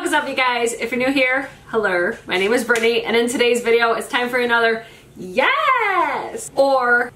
What is up, you guys? If you're new here, hello. My name is Brittany, and in today's video, it's time for another yes or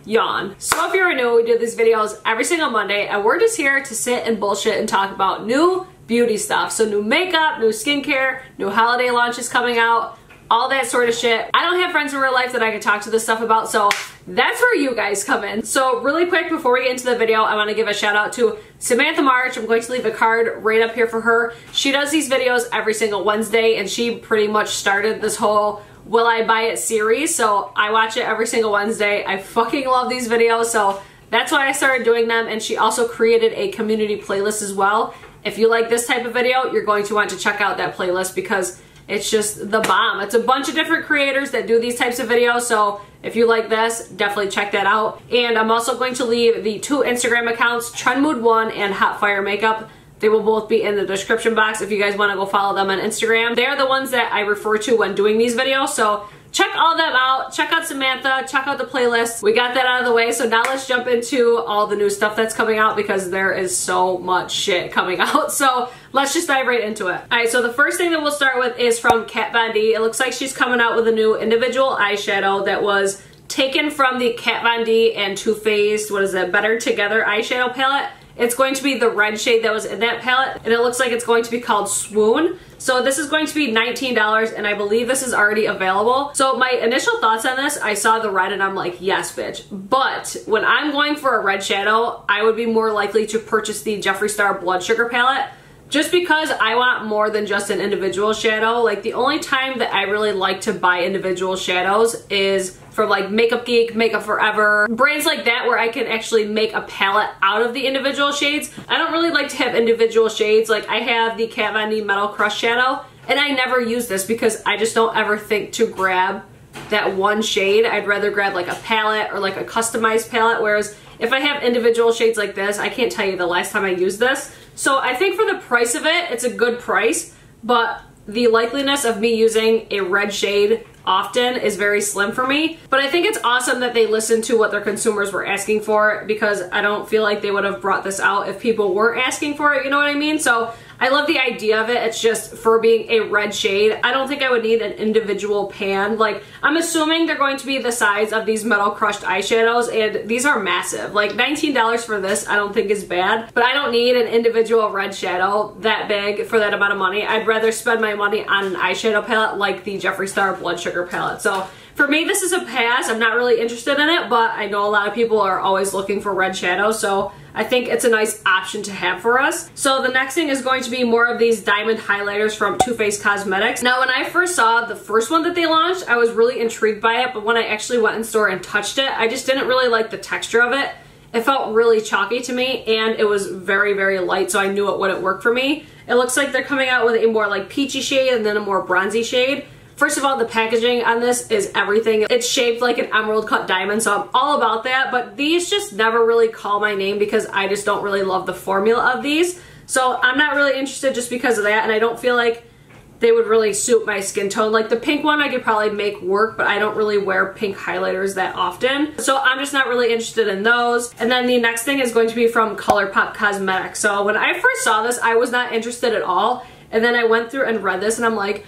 yawn. So if you're new, we do these videos every single Monday, and we're just here to sit and bullshit and talk about new beauty stuff. So new makeup, new skincare, new holiday launches coming out, all that sort of shit. I don't have friends in real life that I can talk to this stuff about, so that's where you guys come in. So really quick, before we get into the video, I want to give a shout out to Samantha March. I'm going to leave a card right up here for her. She does these videos every single Wednesday, and she pretty much started this whole Will I Buy It series, so I watch it every single Wednesday. I fucking love these videos, so that's why I started doing them, and she also created a community playlist as well. If you like this type of video, you're going to want to check out that playlist because it's just the bomb. It's a bunch of different creators that do these types of videos, so if you like this, definitely check that out. And I'm also going to leave the two Instagram accounts, TrendMood1 and Hot Fire Makeup. They will both be in the description box if you guys want to go follow them on Instagram. They are the ones that I refer to when doing these videos, so check all them out. Check out Samantha, check out the playlist. We got that out of the way, so now let's jump into all the new stuff that's coming out because there is so much shit coming out. So let's just dive right into it. Alright, so the first thing that we'll start with is from Kat Von D. It looks like she's coming out with a new individual eyeshadow that was taken from the Kat Von D and Too Faced, what is it, Better Together eyeshadow palette. It's going to be the red shade that was in that palette, and it looks like it's going to be called Swoon. So this is going to be $19, and I believe this is already available. So my initial thoughts on this, I saw the red and I'm like, yes, bitch. But when I'm going for a red shadow, I would be more likely to purchase the Jeffree Star Blood Sugar palette, just because I want more than just an individual shadow. Like, the only time that I really like to buy individual shadows is for like Makeup Geek, Makeup Forever, brands like that where I can actually make a palette out of the individual shades. I don't really like to have individual shades. Like, I have the Kat Von D Metal Crush shadow, and I never use this because I just don't ever think to grab that one shade. I'd rather grab like a palette or like a customized palette, whereas if I have individual shades like this, I can't tell you the last time I used this. So I think for the price of it, it's a good price, but the likeliness of me using a red shade often is very slim for me. But I think it's awesome that they listened to what their consumers were asking for, because I don't feel like they would have brought this out if people weren't asking for it, you know what I mean? So I love the idea of it. It's just for being a red shade, I don't think I would need an individual pan. Like, I'm assuming they're going to be the size of these Metal Crushed eyeshadows, and these are massive. Like, $19 for this I don't think is bad, but I don't need an individual red shadow that big for that amount of money. I'd rather spend my money on an eyeshadow palette like the Jeffree Star Blood Sugar palette. So for me, this is a pass. I'm not really interested in it, but I know a lot of people are always looking for red shadows, so I think it's a nice option to have for us. So the next thing is going to be more of these diamond highlighters from Too Faced Cosmetics. Now, when I first saw the first one that they launched, I was really intrigued by it, but when I actually went in store and touched it, I just didn't really like the texture of it. It felt really chalky to me, and it was very, very light, so I knew it wouldn't work for me. It looks like they're coming out with a more like peachy shade and then a more bronzy shade. First of all, the packaging on this is everything. It's shaped like an emerald cut diamond, so I'm all about that, but these just never really call my name because I just don't really love the formula of these. So I'm not really interested just because of that, and I don't feel like they would really suit my skin tone. Like, the pink one I could probably make work, but I don't really wear pink highlighters that often. So I'm just not really interested in those. And then the next thing is going to be from Colourpop Cosmetics. So when I first saw this, I was not interested at all. And then I went through and read this and I'm like,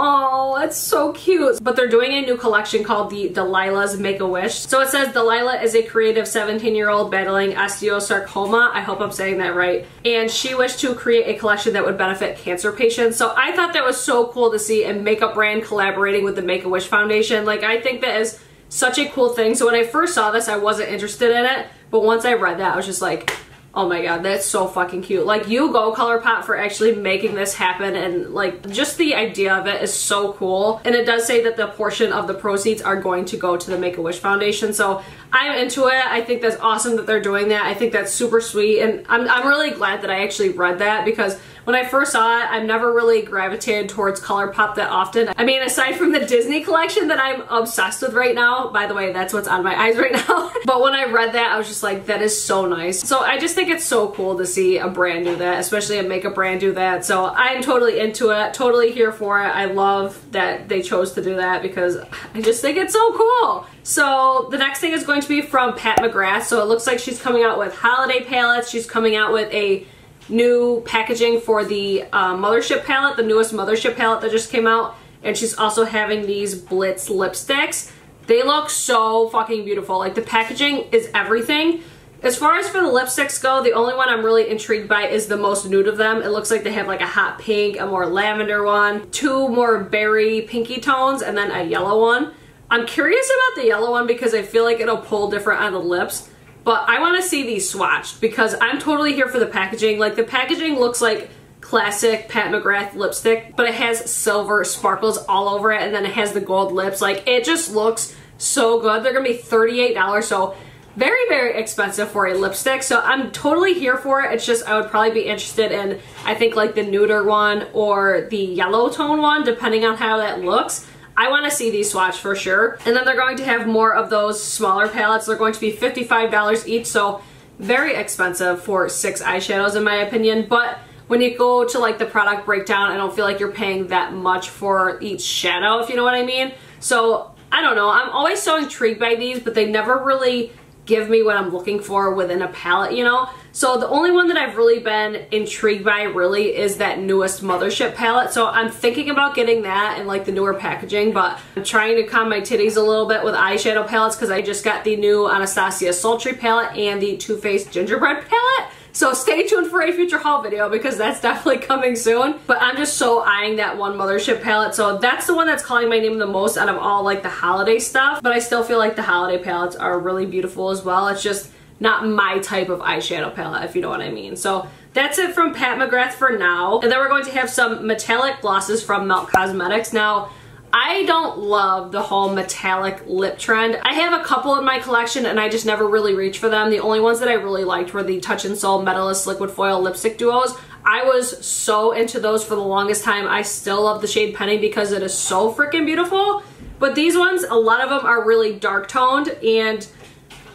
oh, that's so cute. But they're doing a new collection called the Delilah's Make-A-Wish. So it says Delilah is a creative 17-year-old battling osteosarcoma. I hope I'm saying that right. And she wished to create a collection that would benefit cancer patients. So I thought that was so cool to see a makeup brand collaborating with the Make-A-Wish Foundation. Like, I think that is such a cool thing. So when I first saw this, I wasn't interested in it. But once I read that, I was just like, oh my god, that's so fucking cute. Like, you go Colourpop for actually making this happen, and like, just the idea of it is so cool. And it does say that the portion of the proceeds are going to go to the Make-A-Wish Foundation, so I'm into it. I think that's awesome that they're doing that. I think that's super sweet, and I'm really glad that I actually read that, because when I first saw it, I've never really gravitated towards Colourpop that often. I mean, aside from the Disney collection that I'm obsessed with right now. By the way, that's what's on my eyes right now. But when I read that, I was just like, that is so nice. So I just think it's so cool to see a brand do that, especially a makeup brand do that. So I'm totally into it, totally here for it. I love that they chose to do that because I just think it's so cool. So the next thing is going to be from Pat McGrath. So it looks like she's coming out with holiday palettes. She's coming out with a new packaging for the Mothership palette, the newest Mothership palette that just came out. And she's also having these Blitz lipsticks. They look so fucking beautiful. Like, the packaging is everything. As far as for the lipsticks go, the only one I'm really intrigued by is the most nude of them. It looks like they have like a hot pink, a more lavender one, two more berry pinky tones, and then a yellow one. I'm curious about the yellow one because I feel like it'll pull different on the lips. But I want to see these swatched because I'm totally here for the packaging. Like, the packaging looks like classic Pat McGrath lipstick, but it has silver sparkles all over it, and then it has the gold lips. Like, it just looks so good. They're gonna be $38, so very, very expensive for a lipstick. So I'm totally here for it. It's just I would probably be interested in, I think, like the nuder one or the yellow tone one, depending on how that looks. I want to see these swatched for sure. And then they're going to have more of those smaller palettes. They're going to be $55 each, so very expensive for 6 eyeshadows in my opinion. But when you go to like the product breakdown, I don't feel like you're paying that much for each shadow, if you know what I mean. So I don't know. I'm always so intrigued by these, but they never really give me what I'm looking for within a palette, you know? So the only one that I've really been intrigued by really is that newest Mothership palette. So I'm thinking about getting that and like the newer packaging, but I'm trying to calm my titties a little bit with eyeshadow palettes because I just got the new Anastasia Sultry palette and the Too Faced Gingerbread palette. So stay tuned for a future haul video because that's definitely coming soon. But I'm just so eyeing that one Mothership palette. So that's the one that's calling my name the most out of all like the holiday stuff. But I still feel like the holiday palettes are really beautiful as well. It's just not my type of eyeshadow palette, if you know what I mean. So that's it from Pat McGrath for now. And then we're going to have some metallic glosses from McGrath Cosmetics. Now, I don't love the whole metallic lip trend. I have a couple in my collection and I just never really reached for them. The only ones that I really liked were the Touch in Sol Metalist Liquid Foil Lipstick Duos. I was so into those for the longest time. I still love the shade Penny because it is so freaking beautiful. But these ones, a lot of them are really dark toned and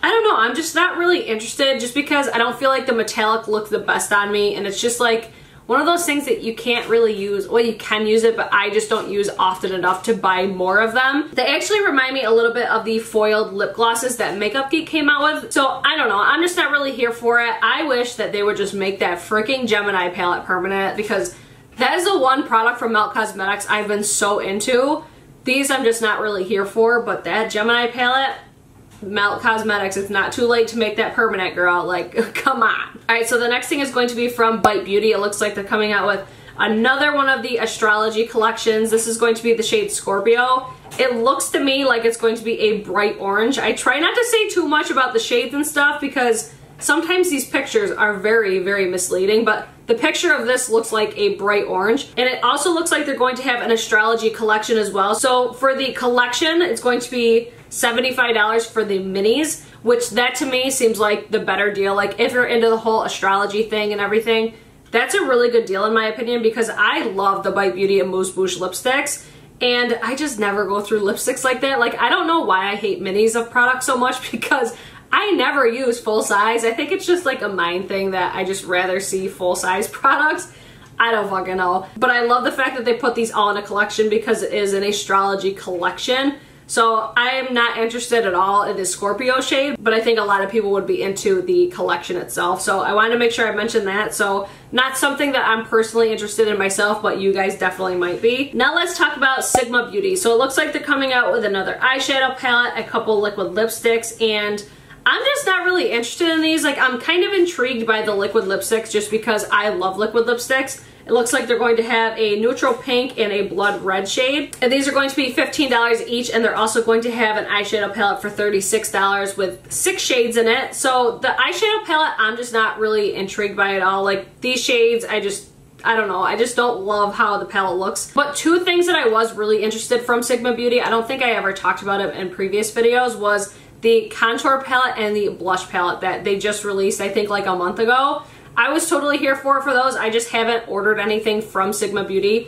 I don't know, I'm just not really interested just because I don't feel like the metallic look the best on me, and it's just like one of those things that you can't really use. Well, you can use it, but I just don't use often enough to buy more of them. They actually remind me a little bit of the foiled lip glosses that Makeup Geek came out with. So I don't know, I'm just not really here for it. I wish that they would just make that freaking Gemini palette permanent because that is the one product from McGrath Cosmetics I've been so into. These I'm just not really here for, but that Gemini palette, McGrath Cosmetics, it's not too late to make that permanent, girl. Like, come on. Alright, so the next thing is going to be from Bite Beauty. It looks like they're coming out with another one of the Astrology collections. This is going to be the shade Scorpio. It looks to me like it's going to be a bright orange. I try not to say too much about the shades and stuff because sometimes these pictures are very, very misleading, but the picture of this looks like a bright orange. And it also looks like they're going to have an Astrology collection as well. So for the collection, it's going to be $75 for the minis, which that to me seems like the better deal. Like, if you're into the whole astrology thing and everything, that's a really good deal in my opinion because I love the Bite Beauty Amuse Bouche lipsticks and I just never go through lipsticks like that. Like, I don't know why I hate minis of products so much because I never use full size. I think it's just like a mind thing that I just rather see full size products. I don't fucking know. But I love the fact that they put these all in a collection because it is an astrology collection. So I am not interested at all in the Scorpio shade, but I think a lot of people would be into the collection itself. So I wanted to make sure I mentioned that. So not something that I'm personally interested in myself, but you guys definitely might be. Now let's talk about Sigma Beauty. So it looks like they're coming out with another eyeshadow palette, a couple liquid lipsticks, and I'm just not really interested in these. Like, I'm kind of intrigued by the liquid lipsticks just because I love liquid lipsticks. It looks like they're going to have a neutral pink and a blood red shade. And these are going to be $15 each, and they're also going to have an eyeshadow palette for $36 with 6 shades in it. So the eyeshadow palette, I'm just not really intrigued by at all. Like, these shades, I don't know, I just don't love how the palette looks. But two things that I was really interested from Sigma Beauty, I don't think I ever talked about it in previous videos, was the contour palette and the blush palette that they just released, I think like a month ago. I was totally here for those. I just haven't ordered anything from Sigma Beauty,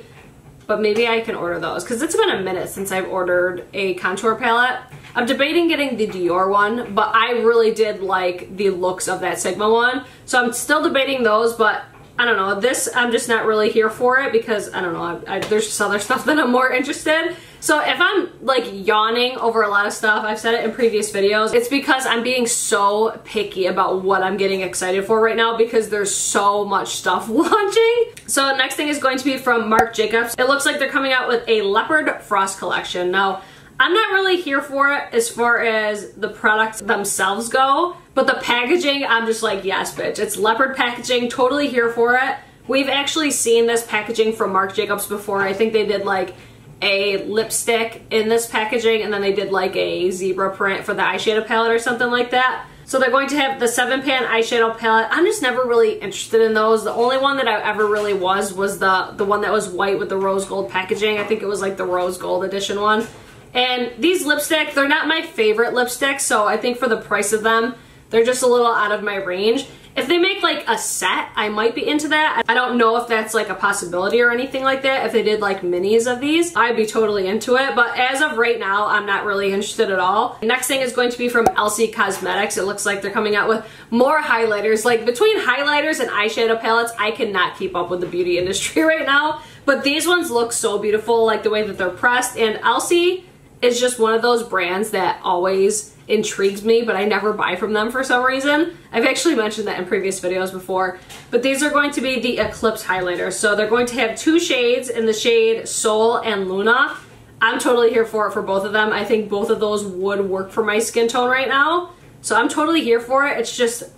but maybe I can order those because it's been a minute since I've ordered a contour palette. I'm debating getting the Dior one, but I really did like the looks of that Sigma one. So I'm still debating those, but I don't know, this I'm just not really here for it because I don't know, there's just other stuff that I'm more interested. So if I'm like yawning over a lot of stuff, I've said it in previous videos, it's because I'm being so picky about what I'm getting excited for right now because there's so much stuff launching. So next thing is going to be from Marc Jacobs. It looks like they're coming out with a Leopard Frost collection. Now, I'm not really here for it as far as the products themselves go, but the packaging, I'm just like, yes, bitch. It's leopard packaging, totally here for it. We've actually seen this packaging from Marc Jacobs before. I think they did like a lipstick in this packaging, and then they did like a zebra print for the eyeshadow palette or something like that. So they're going to have the 7-pan eyeshadow palette. I'm just never really interested in those. The only one that I ever really was the one that was white with the rose gold packaging. I think it was like the rose gold edition one. And these lipsticks, they're not my favorite lipsticks, so I think for the price of them, they're just a little out of my range. If they make like a set, I might be into that. I don't know if that's like a possibility or anything like that. If they did like minis of these, I'd be totally into it. But as of right now, I'm not really interested at all. Next thing is going to be from Elsie Cosmetics. It looks like they're coming out with more highlighters. Like between highlighters and eyeshadow palettes, I cannot keep up with the beauty industry right now. But these ones look so beautiful, like the way that they're pressed. And Elsie is just one of those brands that always intrigues me, but I never buy from them for some reason. I've actually mentioned that in previous videos before. But these are going to be the Eclipse highlighters. So they're going to have 2 shades in the shade Soul and Luna. I'm totally here for it for both of them. I think both of those would work for my skin tone right now. So I'm totally here for it. It's just,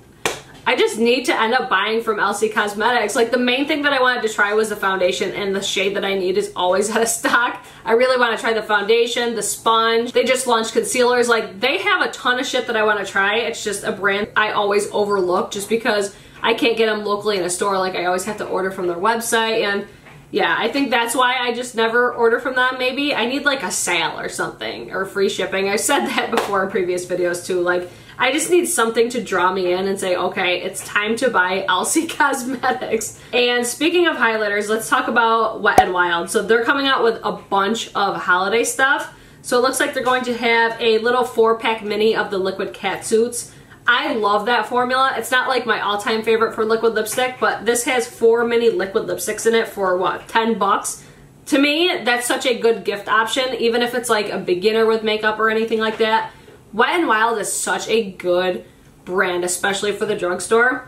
I just need to end up buying from Elsie Cosmetics. Like the main thing that I wanted to try was the foundation, and the shade that I need is always out of stock. I really want to try the foundation, the sponge. They just launched concealers. Like they have a ton of shit that I want to try. It's just a brand I always overlook just because I can't get them locally in a store. Like I always have to order from their website, and yeah, I think that's why I just never order from them. Maybe I need like a sale or something, or free shipping. I've said that before in previous videos too. Like I just need something to draw me in and say, okay, it's time to buy Elsie Cosmetics. And speaking of highlighters, let's talk about Wet n Wild. So they're coming out with a bunch of holiday stuff. So it looks like they're going to have a little 4-pack mini of the liquid catsuits. I love that formula. It's not like my all-time favorite for liquid lipstick, but this has 4 mini liquid lipsticks in it for what, 10 bucks? To me, that's such a good gift option, even if it's like a beginner with makeup or anything like that. Wet n Wild is such a good brand, especially for the drugstore.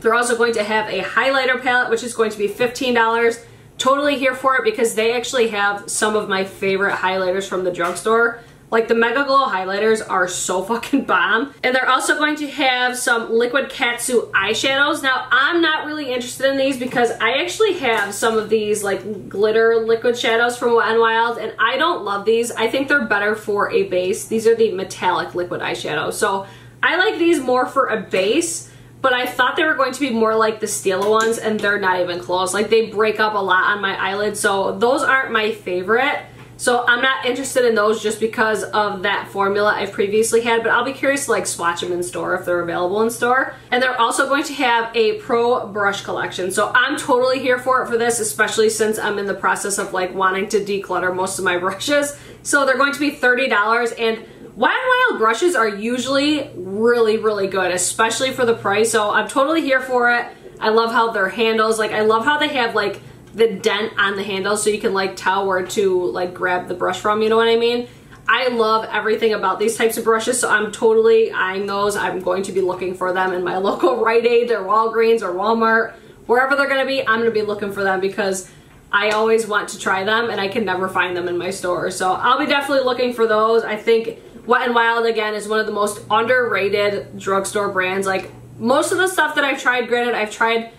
They're also going to have a highlighter palette, which is going to be $15. Totally here for it because they actually have some of my favorite highlighters from the drugstore. Like the Mega Glow highlighters are so fucking bomb. And they're also going to have some liquid catsuit eyeshadows. Now, I'm not really interested in these because I actually have some of these like glitter liquid shadows from Wet n Wild, and I don't love these. I think they're better for a base. These are the metallic liquid eyeshadows. So I like these more for a base, but I thought they were going to be more like the Stila ones, and they're not even close. Like they break up a lot on my eyelids, so those aren't my favorite. So I'm not interested in those just because of that formula I've previously had, but I'll be curious to like swatch them in store if they're available in store. And they're also going to have a pro brush collection. So I'm totally here for it for this, especially since I'm in the process of like wanting to declutter most of my brushes. So they're going to be $30, and Wet n Wild brushes are usually really, really good, especially for the price. So I'm totally here for it. I love how their handles, like I love how they have like the dent on the handle so you can like tell where to like grab the brush from, you know what I mean? I love everything about these types of brushes, so I'm totally eyeing those. I'm going to be looking for them in my local Rite Aid or Walgreens or Walmart. Wherever they're going to be, I'm going to be looking for them because I always want to try them and I can never find them in my store. So I'll be definitely looking for those. I think Wet n Wild, again, is one of the most underrated drugstore brands. Like most of the stuff that I've tried, granted, I've tried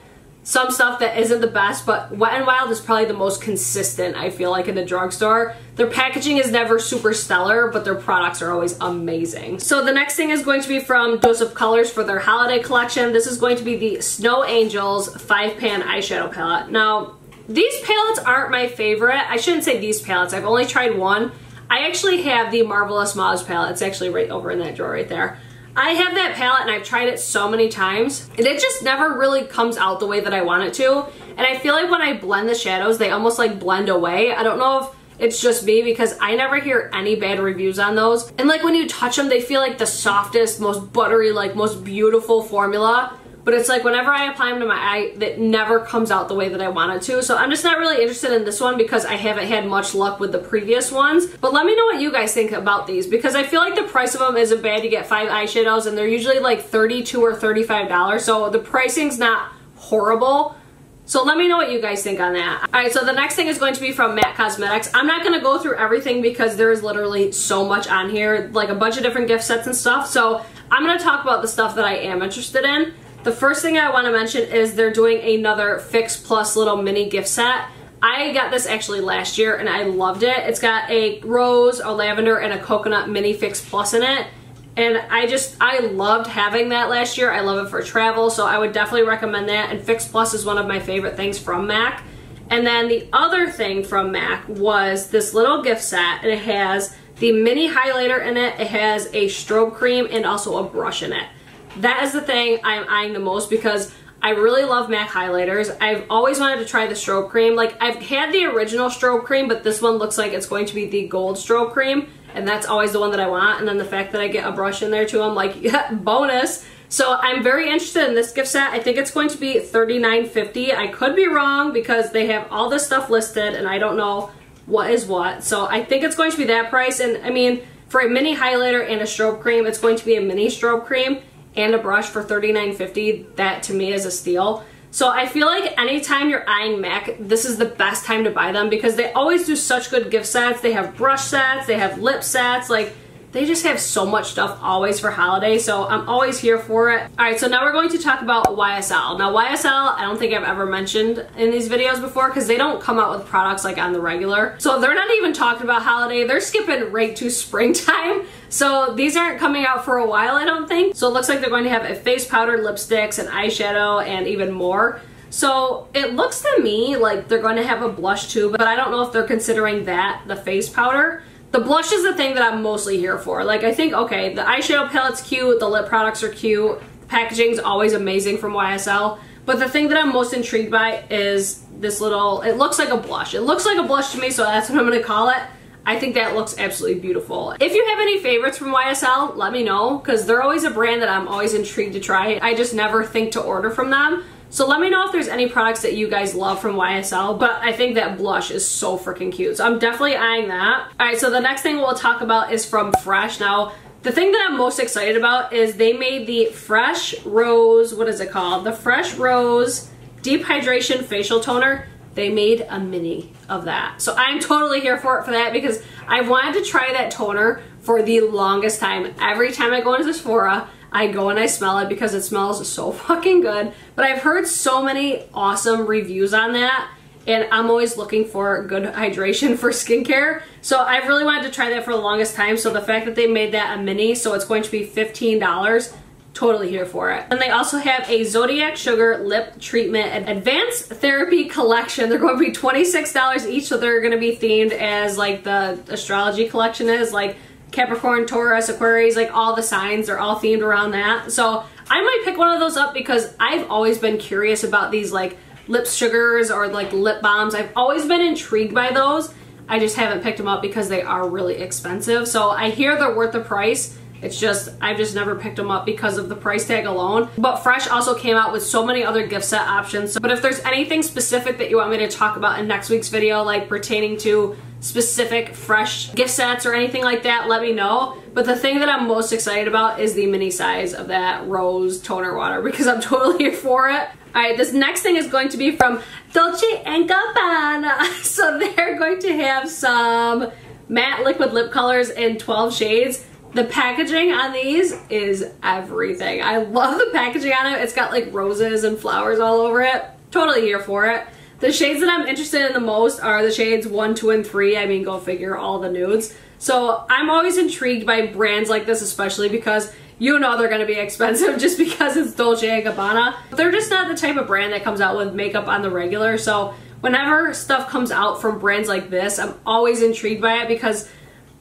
some stuff that isn't the best, but Wet n Wild is probably the most consistent, I feel like, in the drugstore. Their packaging is never super stellar, but their products are always amazing. So the next thing is going to be from Dose of Colors for their holiday collection. This is going to be the Snow Angels 5-pan eyeshadow palette. Now, these palettes aren't my favorite. I shouldn't say these palettes. I've only tried one. I actually have the Marvelous Mauve palette. It's actually right over in that drawer right there. I have that palette and I've tried it so many times, and it just never really comes out the way that I want it to. And I feel like when I blend the shadows, they almost like blend away. I don't know if it's just me because I never hear any bad reviews on those. And like when you touch them, they feel like the softest, most buttery, like most beautiful formula. but it's like whenever I apply them to my eye, it never comes out the way that I want it to. So I'm just not really interested in this one because I haven't had much luck with the previous ones. But let me know what you guys think about these, because I feel like the price of them isn't bad. You get 5 eyeshadows and they're usually like $32 or $35. So the pricing's not horrible. So let me know what you guys think on that. Alright, so the next thing is going to be from McGrath Cosmetics. I'm not going to go through everything because there is literally so much on here, like a bunch of different gift sets and stuff. So I'm going to talk about the stuff that I am interested in. The first thing I want to mention is they're doing another Fix Plus little mini gift set. I got this actually last year and I loved it. It's got a rose, a lavender, and a coconut mini Fix Plus in it. And I loved having that last year. I love it for travel, so I would definitely recommend that. And Fix Plus is one of my favorite things from MAC. And then the other thing from MAC was this little gift set, and it has the mini highlighter in it. It has a strobe cream and also a brush in it. That is the thing I'm eyeing the most because I really love MAC highlighters. I've always wanted to try the strobe cream. Like, I've had the original strobe cream, but this one looks like it's going to be the gold strobe cream. And that's always the one that I want. And then the fact that I get a brush in there too, I'm like, yeah, bonus. So I'm very interested in this gift set. I think it's going to be $39.50. I could be wrong because they have all this stuff listed and I don't know what is what. So I think it's going to be that price. And I mean, for a mini highlighter and a strobe cream, it's going to be a mini strobe cream and a brush for $39.50. That to me is a steal. So I feel like anytime you're eyeing MAC, this is the best time to buy them because they always do such good gift sets. They have brush sets, they have lip sets, like they just have so much stuff always for holiday, so I'm always here for it. Alright, so now we're going to talk about YSL. Now YSL, I don't think I've ever mentioned in these videos before because they don't come out with products like on the regular. So they're not even talking about holiday, they're skipping right to springtime. So these aren't coming out for a while, I don't think. So it looks like they're going to have a face powder, lipsticks, an eyeshadow, and even more. So it looks to me like they're going to have a blush too, but I don't know if they're considering that the face powder. The blush is the thing that I'm mostly here for. Like, I think, okay, the eyeshadow palette's cute, the lip products are cute, the packaging's always amazing from YSL, but the thing that I'm most intrigued by is this little, it looks like a blush. It looks like a blush to me, so that's what I'm gonna call it. I think that looks absolutely beautiful. If you have any favorites from YSL, let me know, because they're always a brand that I'm always intrigued to try. I just never think to order from them. So let me know if there's any products that you guys love from YSL, but I think that blush is so freaking cute. So I'm definitely eyeing that. All right, so the next thing we'll talk about is from Fresh. Now, the thing that I'm most excited about is they made the Fresh Rose, what is it called? The Fresh Rose Deep Hydration Facial Toner. They made a mini of that. So I'm totally here for that because I've wanted to try that toner for the longest time. Every time I go into Sephora, I go and I smell it because it smells so fucking good. But I've heard so many awesome reviews on that and I'm always looking for good hydration for skincare. So I've really wanted to try that for the longest time. So the fact that they made that a mini, so it's going to be $15, totally here for it. And they also have a Zodiac Sugar Lip Treatment Advanced Therapy Collection. They're going to be $26 each, so they're going to be themed as like the Astrology collection is, like Capricorn, Taurus, Aquarius, like all the signs are all themed around that. So I might pick one of those up because I've always been curious about these like lip sugars or like lip balms. I've always been intrigued by those. I just haven't picked them up because they are really expensive. So I hear they're worth the price. It's just, I've just never picked them up because of the price tag alone. But Fresh also came out with so many other gift set options. But if there's anything specific that you want me to talk about in next week's video, like pertaining to specific Fresh gift sets or anything like that, let me know. But the thing that I'm most excited about is the mini size of that rose toner water because I'm totally here for it. Alright, this next thing is going to be from Dolce Gabbana. So they're going to have some matte liquid lip colors in 12 shades. The packaging on these is everything. I love the packaging on it. It's got like roses and flowers all over it. Totally here for it. The shades that I'm interested in the most are the shades 1, 2, and 3. I mean, go figure, all the nudes. So I'm always intrigued by brands like this, especially because you know they're gonna be expensive just because it's Dolce Gabbana. They're just not the type of brand that comes out with makeup on the regular. So whenever stuff comes out from brands like this, I'm always intrigued by it because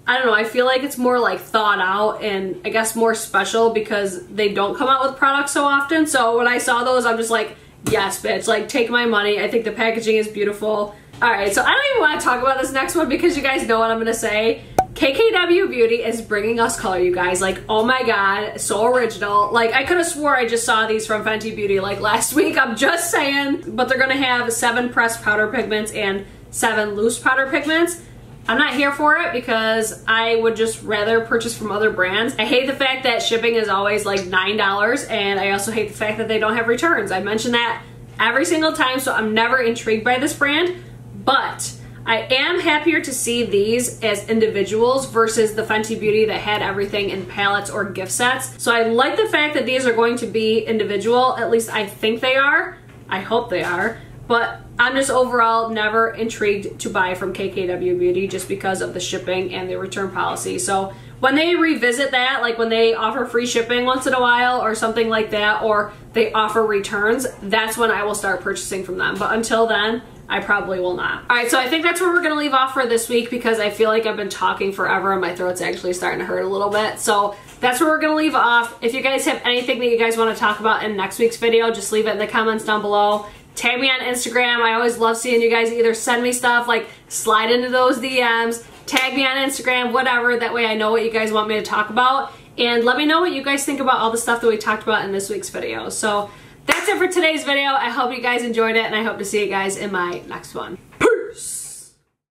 I don't know, I feel like it's more like thought out and I guess more special because they don't come out with products so often. So when I saw those, I'm just like, yes, bitch, like take my money. I think the packaging is beautiful. All right, so I don't even want to talk about this next one because you guys know what I'm gonna say. KKW Beauty is bringing us color, you guys. Like, oh my god, so original. Like, I could have swore I just saw these from Fenty Beauty like last week, I'm just saying. But they're gonna have 7 pressed powder pigments and 7 loose powder pigments. I'm not here for it because I would just rather purchase from other brands. I hate the fact that shipping is always like $9, and I also hate the fact that they don't have returns. I mention that every single time, so I'm never intrigued by this brand, but I am happier to see these as individuals versus the Fenty Beauty that had everything in palettes or gift sets. So I like the fact that these are going to be individual, at least I think they are. I hope they are. But I'm just overall never intrigued to buy from KKW Beauty just because of the shipping and the return policy. So when they revisit that, like when they offer free shipping once in a while or something like that, or they offer returns, that's when I will start purchasing from them. But until then, I probably will not. All right, so I think that's where we're gonna leave off for this week because I feel like I've been talking forever and my throat's actually starting to hurt a little bit. So that's where we're gonna leave off. If you guys have anything that you guys wanna talk about in next week's video, just leave it in the comments down below. Tag me on Instagram. I always love seeing you guys either send me stuff, like slide into those DMs, tag me on Instagram, whatever. That way I know what you guys want me to talk about. And let me know what you guys think about all the stuff that we talked about in this week's video. So that's it for today's video. I hope you guys enjoyed it, and I hope to see you guys in my next one. Peace!